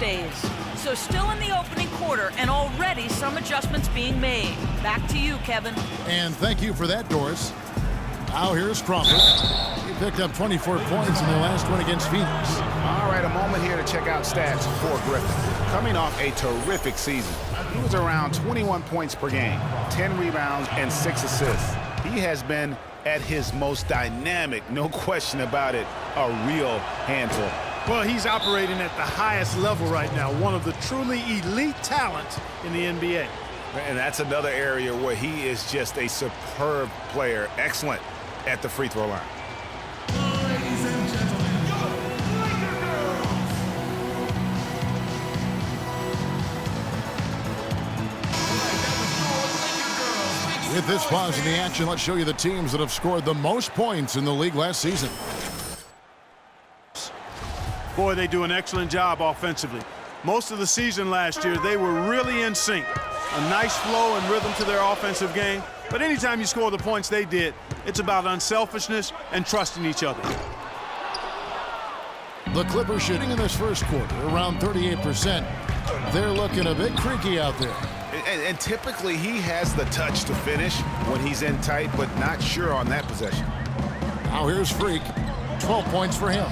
days. So still in the opening quarter and already some adjustments being made. Back to you, Kevin. And thank you for that, Doris. Now here's Crawford. He picked up 24 points in their last one against Phoenix. All right, a moment here to check out stats for Griffin. Coming off a terrific season, he was around 21 points per game, 10 rebounds, and 6 assists. He has been at his most dynamic, no question about it, a real handful. Well, he's operating at the highest level right now, one of the truly elite talents in the NBA. And that's another area where he is just a superb player, excellent at the free throw line. Ladies and gentlemen, go Laker girls! With this pause in the action, let's show you the teams that have scored the most points in the league last season. Boy, they do an excellent job offensively. Most of the season last year, they were really in sync. A nice flow and rhythm to their offensive game. But anytime you score the points they did, it's about unselfishness and trusting each other. The Clippers shooting in this first quarter around 38%. They're looking a bit creaky out there. And typically he has the touch to finish when he's in tight, but not sure on that possession. Now here's Freak. 12 points for him.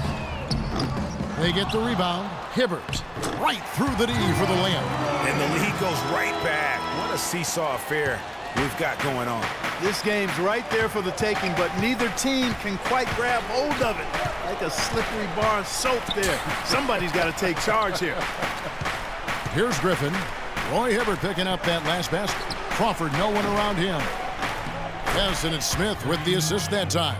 They get the rebound. Hibbert right through the D for the layup. And the lead goes right back. What a seesaw affair we've got going on. This game's right there for the taking, but neither team can quite grab hold of it. Like a slippery bar of soap there. Somebody's got to take charge here. Here's Griffin. Roy Hibbert picking up that last basket. Crawford, no one around him. Yes, and it's Smith with the assist that time.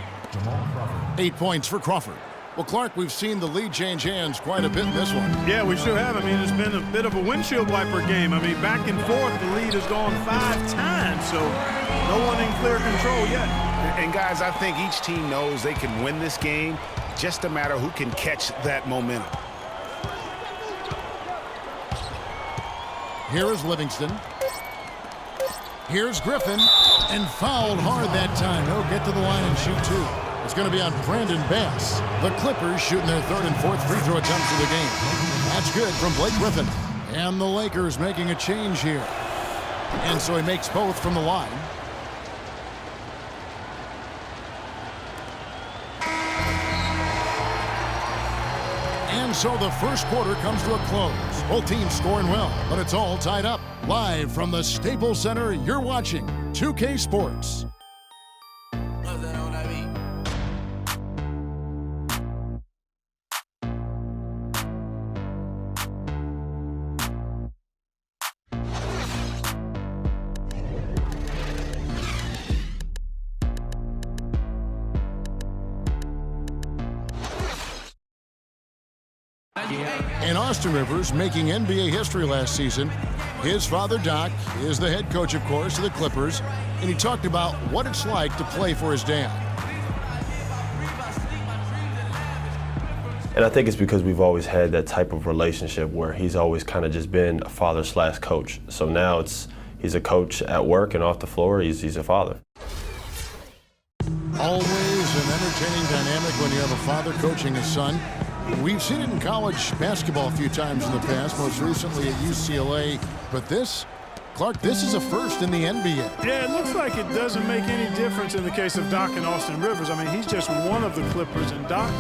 8 points for Crawford. Well, Clark, we've seen the lead change hands quite a bit in this one. Yeah, we sure have. I mean, it's been a bit of a windshield wiper game. I mean, back and forth, the lead has gone 5 times, so no one in clear control yet. And guys, I think each team knows they can win this game, just a matter who can catch that momentum. Here is Livingston. Here's Griffin, and fouled hard that time. He'll get to the line and shoot 2. It's going to be on Brandon Bass. The Clippers shooting their 3rd and 4th free throw attempts of the game. That's good from Blake Griffin. And the Lakers making a change here. And so he makes both from the line. And so the first quarter comes to a close. Both teams scoring well, but it's all tied up. Live from the Staples Center, you're watching 2K Sports. And Austin Rivers making NBA history last season. His father, Doc, is the head coach, of course, of the Clippers. And he talked about what it's like to play for his dad. And I think it's because we've always had that type of relationship where he's always kind of just been a father/coach. So now he's a coach at work and off the floor, he's a father. Always an entertaining dynamic when you have a father coaching his son. We've seen it in college basketball a few times in the past, most recently at UCLA. But this, Clark, this is a first in the NBA. Yeah, it looks like it doesn't make any difference in the case of Doc and Austin Rivers. I mean, he's just one of the Clippers, and Doc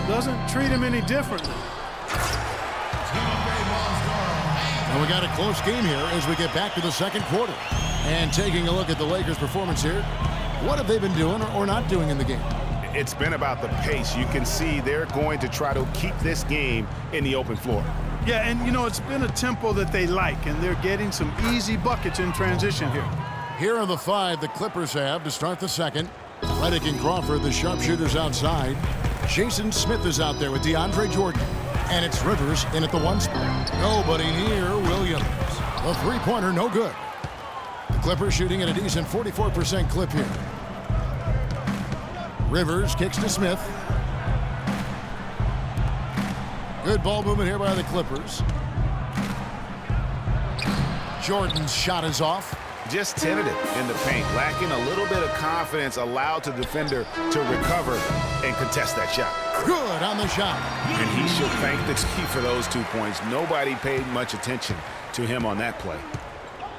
doesn't treat him any differently. And we got a close game here as we get back to the second quarter. And taking a look at the Lakers' performance here, what have they been doing or not doing in the game? It's been about the pace. You can see they're going to try to keep this game in the open floor. Yeah, and you know, it's been a tempo that they like, and they're getting some easy buckets in transition here. Here are the 5 the Clippers have to start the second. Redick and Crawford, the sharpshooters outside. Jason Smith is out there with DeAndre Jordan. And it's Rivers in at the 1 spot. Nobody near Williams. The 3-pointer, no good. The Clippers shooting at a decent 44% clip here. Rivers kicks to Smith. Good ball movement here by the Clippers. Jordan's shot is off. Just tentative in the paint, lacking a little bit of confidence, allowed the defender to recover and contest that shot. Good on the shot. And he should thank the team for those 2 points. Nobody paid much attention to him on that play.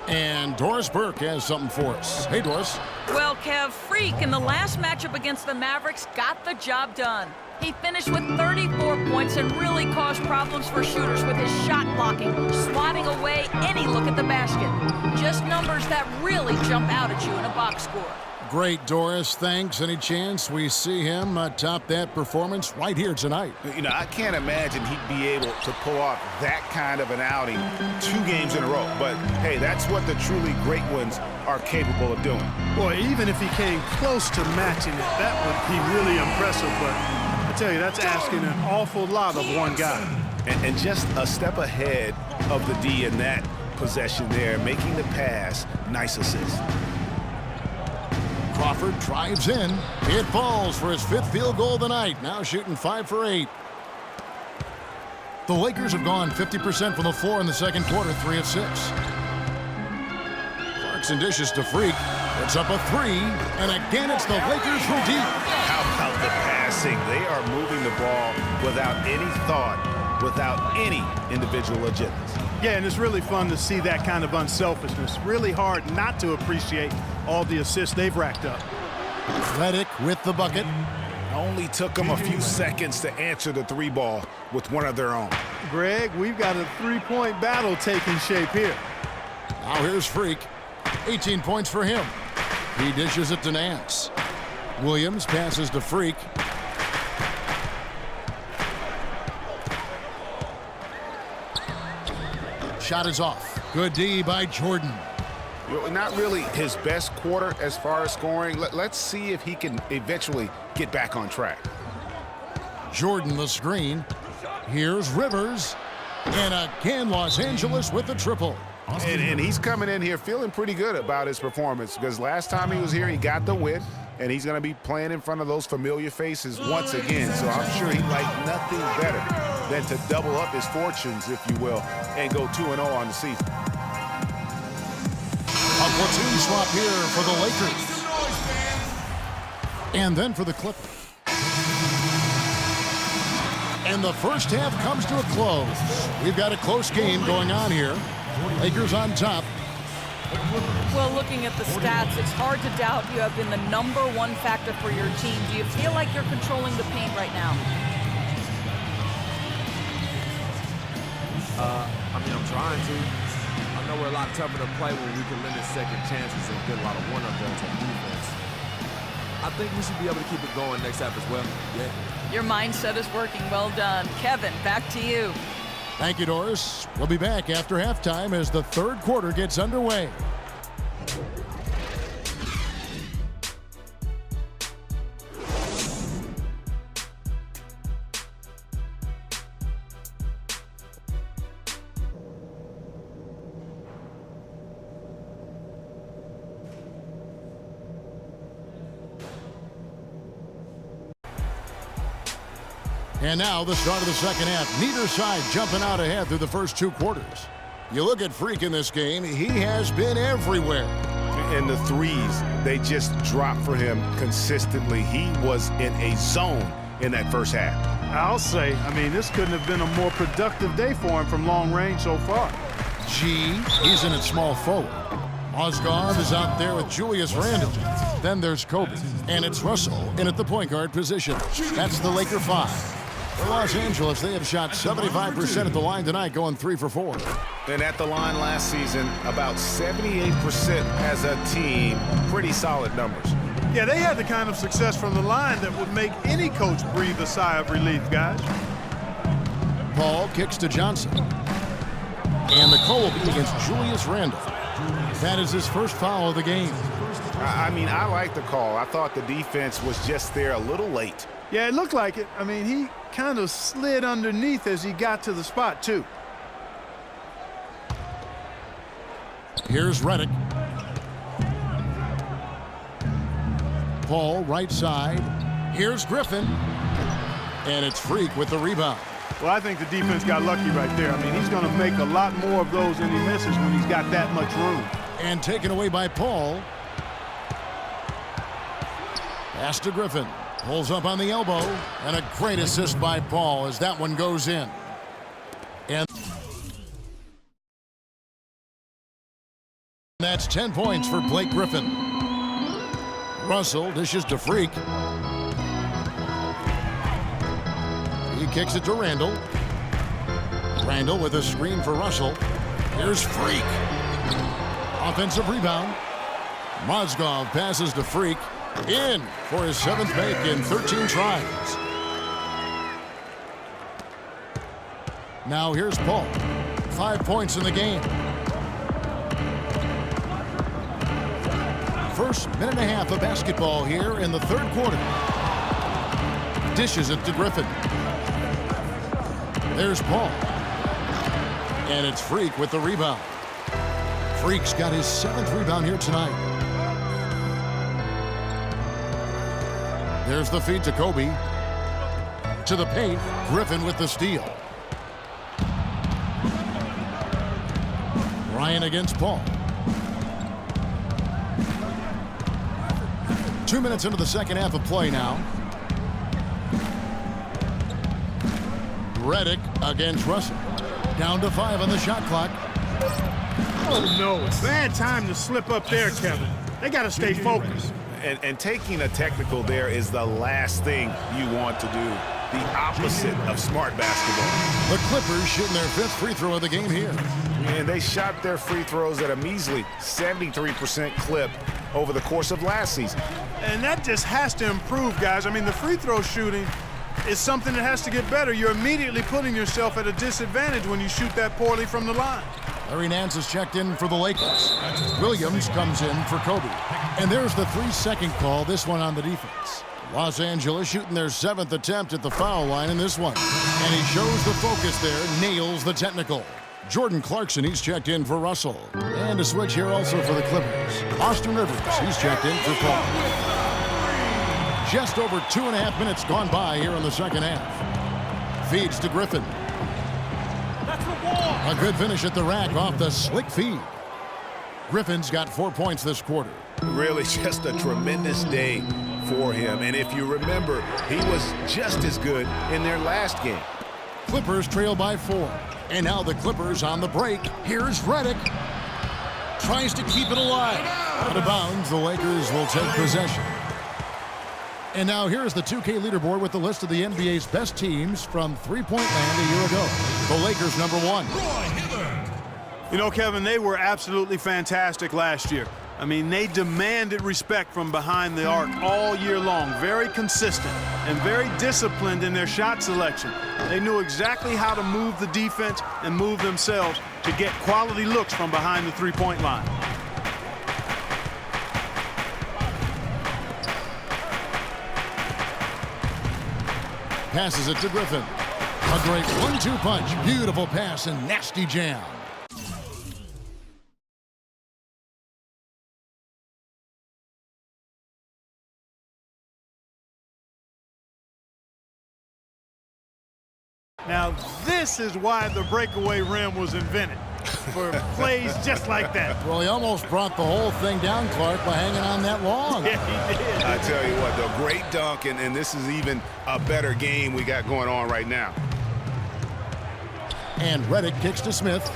And Doris Burke has something for us. Hey, Doris. Well, Kev, Freak in the last matchup against the Mavericks got the job done. He finished with 34 points and really caused problems for shooters with his shot blocking, swatting away any look at the basket. Just numbers that really jump out at you in a box score. Great, Doris. Thanks. Any chance we see him top that performance right here tonight? You know, I can't imagine he'd be able to pull off that kind of an outing 2 games in a row. But, hey, that's what the truly great ones are capable of doing. Boy, even if he came close to matching it, that would be really impressive. But I tell you, that's asking an awful lot of one guy. And just a step ahead of the D in that possession there, making the pass. Nice assist. Crawford drives in. It falls for his 5th field goal of the night. Now shooting 5 for 8. The Lakers have gone 50% from the floor in the second quarter, 3 of 6. Clarkson dishes to Freak. It's up a 3, and again it's the Lakers from deep. How about the passing? They are moving the ball without any thought, without any individual agendas. Yeah, and it's really fun to see that kind of unselfishness. Really hard not to appreciate all the assists they've racked up. Redick with the bucket. Only took them a few seconds to answer the 3 ball with one of their own. Greg, we've got a 3-point battle taking shape here. Now here's Freak. 18 points for him. He dishes it to Nance. Williams passes to Freak. Shot is off. Good D by Jordan. Not really his best quarter as far as scoring. Let's see if he can eventually get back on track. Jordan the screen. Here's Rivers. And again, Los Angeles with the triple. And he's coming in here feeling pretty good about his performance because last time he was here, he got the win, and he's going to be playing in front of those familiar faces once again. So I'm sure he'd like nothing better than to double up his fortunes, if you will, and go 2-0 on the season. A platoon swap here for the Lakers. And then for the Clippers. And the first half comes to a close. We've got a close game going on here. Lakers on top. Well, looking at the stats, it's hard to doubt you have been the #1 factor for your team. Do you feel like you're controlling the paint right now? I'm trying to. I know we're a lot tougher to play when we can limit second chances and get a lot of one-up-downs on defense. I think we should be able to keep it going next half as well. Yeah. Your mindset is working. Well done. Kevin, back to you. Thank you, Doris. We'll be back after halftime as the third quarter gets underway. And now the start of the second half. Neither side jumping out ahead through the first 2 quarters. You look at Freak in this game, he has been everywhere. And the threes, they just dropped for him consistently. He was in a zone in that first half. I'll say, this couldn't have been a more productive day for him from long range so far. G, he's in at small forward. Osgood is out there with Julius Randle. Then there's Kobe. And it's Russell in at the point guard position. That's the Laker 5. For Los Angeles, they have shot 75% at the line tonight, going 3 for 4. And at the line last season, about 78% as a team. Pretty solid numbers. Yeah, they had the kind of success from the line that would make any coach breathe a sigh of relief, guys. Paul kicks to Johnson. And the call will be against Julius Randle. That is his first foul of the game. I like the call. I thought the defense was just there a little late. Yeah, it looked like it. He kind of slid underneath as he got to the spot, too. Here's Redick. Paul, right side. Here's Griffin. And it's Freak with the rebound. Well, I think the defense got lucky right there. He's going to make a lot more of those than he misses when he's got that much room. And taken away by Paul. Pass to Griffin. Pulls up on the elbow. And a great assist by Paul as that one goes in. And that's 10 points for Blake Griffin. Russell dishes to Freak. He kicks it to Randall. Randall with a screen for Russell. Here's Freak. Offensive rebound. Mozgov passes to Freak. In for his 7th make in 13 tries. Now here's Paul. 5 points in the game. First minute and a half of basketball here in the 3rd quarter. Dishes it to Griffin. There's Paul. And it's Freak with the rebound. Freak's got his 7th rebound here tonight. There's the feed to Kobe. To the paint, Griffin with the steal. Ryan against Paul. 2 minutes into the second half of play now. Redick against Russell. Down to 5 on the shot clock. Oh, no. It's bad time to slip up there, Kevin. They got to stay focused. And taking a technical there is the last thing you want to do. The opposite of smart basketball. The Clippers shooting their 5th free throw of the game here. And they shot their free throws at a measly 73% clip over the course of last season. And that just has to improve, guys. I mean, the free throw shooting is something that has to get better. You're immediately putting yourself at a disadvantage when you shoot that poorly from the line. Larry Nance is checked in for the Lakers. Williams comes in for Kobe. And there's the 3-second call, this one on the defense. Los Angeles shooting their 7th attempt at the foul line in this one. And he shows the focus there, nails the technical. Jordan Clarkson, he's checked in for Russell. And a switch here also for the Clippers. Austin Rivers, he's checked in for Paul. Just over 2.5 minutes gone by here in the second half. Feeds to Griffin. A good finish at the rack off the slick feed. Griffin's got 4 points this quarter. Really just a tremendous day for him. And if you remember, he was just as good in their last game. Clippers trail by 4. And now the Clippers on the break. Here's Redick. Tries to keep it alive. Out of bounds, the Lakers will take possession. And now here's the 2K leaderboard with the list of the NBA's best teams from three-point land a year ago. The Lakers number 1. You know, Kevin, they were absolutely fantastic last year. I mean, they demanded respect from behind the arc all year long. Very consistent and very disciplined in their shot selection. They knew exactly how to move the defense and move themselves to get quality looks from behind the three-point line. Passes it to Griffin. A great 1-2 punch. Beautiful pass and nasty jam. Now, this is why the breakaway rim was invented, for plays just like that. Well, he almost brought the whole thing down, Clark, by hanging on that long. Yeah, he did. I tell you what, though, great dunk, and this is even a better game we got going on right now. And Redick kicks to Smith.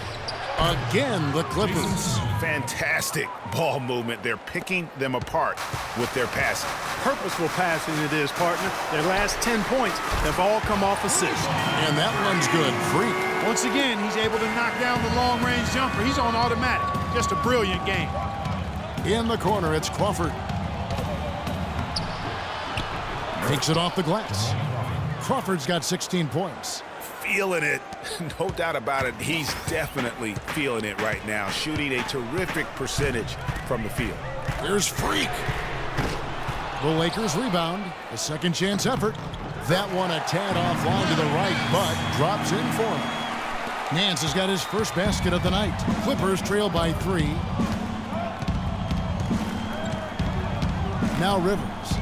Again, the Clippers. Fantastic ball movement. They're picking them apart with their passing. Purposeful passing it is, partner. Their last 10 points have all come off assists. And that one's good. Freak. Once again, he's able to knock down the long-range jumper. He's on automatic. Just a brilliant game. In the corner, it's Crawford. Takes it off the glass. Crawford's got 16 points. Feeling it. No doubt about it. He's definitely feeling it right now. Shooting a terrific percentage from the field. Here's Freak. The Lakers rebound. A second chance effort. That one a tad offline to the right, but drops in for him. Nance has got his first basket of the night. Clippers trail by 3. Now Rivers.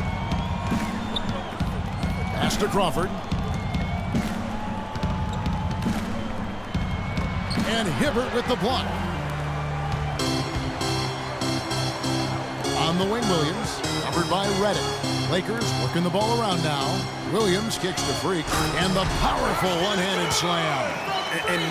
Pass to Crawford. And Hibbert with the block. On the wing, Williams, covered by Reddick. Lakers working the ball around now. Williams kicks to Freak, and the powerful one-handed slam. And